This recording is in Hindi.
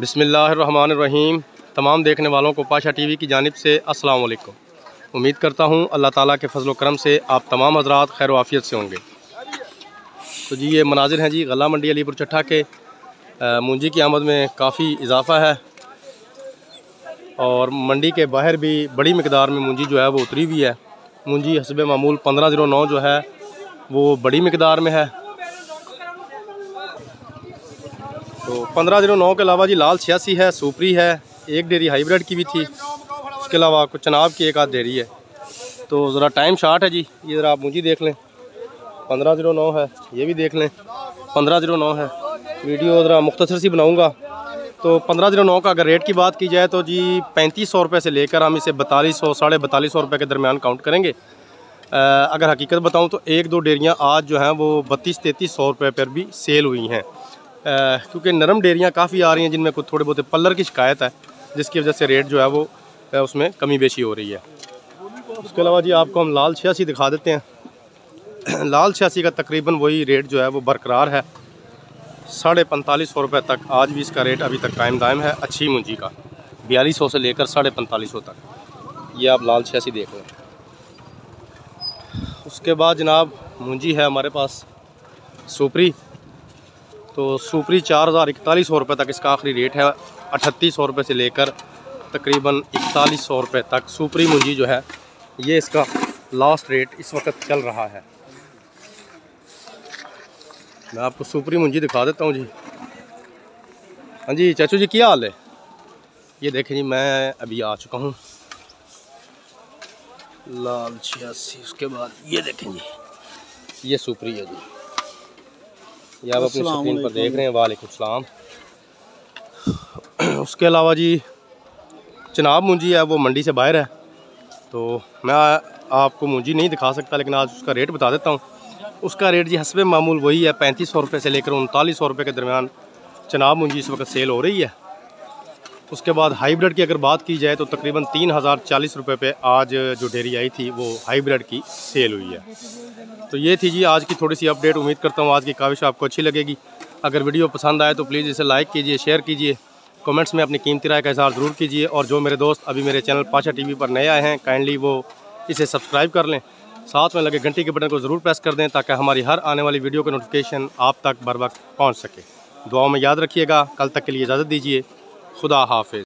बिस्मिल्लाहिर्रहमानिर्रहीम। तमाम देखने वालों को पाशा टीवी की जानिब से अस्सलाम वालेकुम। उम्मीद करता हूँ अल्लाह ताला के फजल करम से आप तमाम हज़रात खैर वाफियत से होंगे। तो जी ये मनाजिर हैं जी गला मंडी अलीपुर चट्ठा के। मूंजी की आमद में काफ़ी इजाफ़ा है और मंडी के बाहर भी बड़ी मिकदार में मूंजी जो है वो उतरी हुई है। मूंजी हस्बे मामूल 1509 जो है वो बड़ी मिकदार में है। तो 1509 के अलावा जी लाल 86 है, सुपरी है, एक डेरी हाइब्रिड की भी थी, उसके अलावा कुछ चनाब की एक आध डेरी है। तो ज़रा टाइम शार्ट है जी, ये ज़रा आप मुझे देख लें। 1509 है, ये भी देख लें 1509 है। वीडियो ज़रा मुख्तसर सी बनाऊँगा। तो 1509 का अगर रेट की बात की जाए तो जी 3500 रुपये से लेकर हम इसे 4200 साढ़े 4200 रुपये के दरमियान काउंट करेंगे। अगर हकीकत बताऊँ तो एक दो डेरियाँ आज जो हैं वो 3200-3300 रुपये पर भी सेल हुई हैं। क्योंकि नरम डेरियाँ काफ़ी आ रही हैं जिनमें कुछ थोड़े बहुत पल्लर की शिकायत है, जिसकी वजह से रेट जो है वो उसमें कमी बेशी हो रही है। उसके अलावा जी आपको हम लाल 86 दिखा देते हैं। लाल 86 का तकरीबन वही रेट जो है वो बरकरार है, 4550 रुपये तक आज भी इसका रेट अभी तक कायम दायम है। अच्छी मूंजी का 4200 से लेकर 4550 तक ये आप लाल 86 देख लें। उसके बाद जनाब मूंजी है हमारे पास सुपरी। तो सुपरी 4041 रुपये तक इसका आखिरी रेट है। 3800 रुपये से लेकर तकरीबन 4100 रुपये तक सुपरी मूंजी जो है ये इसका लास्ट रेट इस वक्त चल रहा है। मैं आपको सुपरी मूंजी दिखा देता हूँ जी। हाँ जी चाचू जी क्या हाल है? ये देखें जी मैं अभी आ चुका हूँ लाल 86। उसके बाद ये देखें जी ये सुपरी है जी, ये आप अपनी स्क्रीन पर देख रहे हैं। वालेकुम सलाम। उसके अलावा जी चनाब मूंजी है वो मंडी से बाहर है, तो मैं आपको मूंजी नहीं दिखा सकता, लेकिन आज उसका रेट बता देता हूँ। उसका रेट जी हस्बे मामूल वही है, 3500 रुपये से लेकर 3900 रुपये के दरमियान चनाब मूंजी इस वक्त सेल हो रही है। उसके बाद हाइब्रिड की अगर बात की जाए तो तकरीबन 3040 रुपये पे आज जो डेयरी आई थी वो हाइब्रिड की सेल हुई है। तो ये थी जी आज की थोड़ी सी अपडेट। उम्मीद करता हूँ आज की काविश आपको अच्छी लगेगी। अगर वीडियो पसंद आए तो प्लीज़ इसे लाइक कीजिए, शेयर कीजिए, कमेंट्स में अपनी कीमती राय का इज़हार ज़रूर कीजिए। और जो मेरे दोस्त अभी मेरे चैनल पाशा टीवी पर नए आए हैं काइंडली वो इसे सब्सक्राइब कर लें, साथ में लगे घंटी के बटन को ज़रूर प्रेस कर दें ताकि हमारी हर आने वाली वीडियो का नोटिफिकेशन आप तक बर वक्त पहुँच सके। दुआओं में याद रखिएगा। कल तक के लिए इजाज़त दीजिए। खुदा हाफिज़।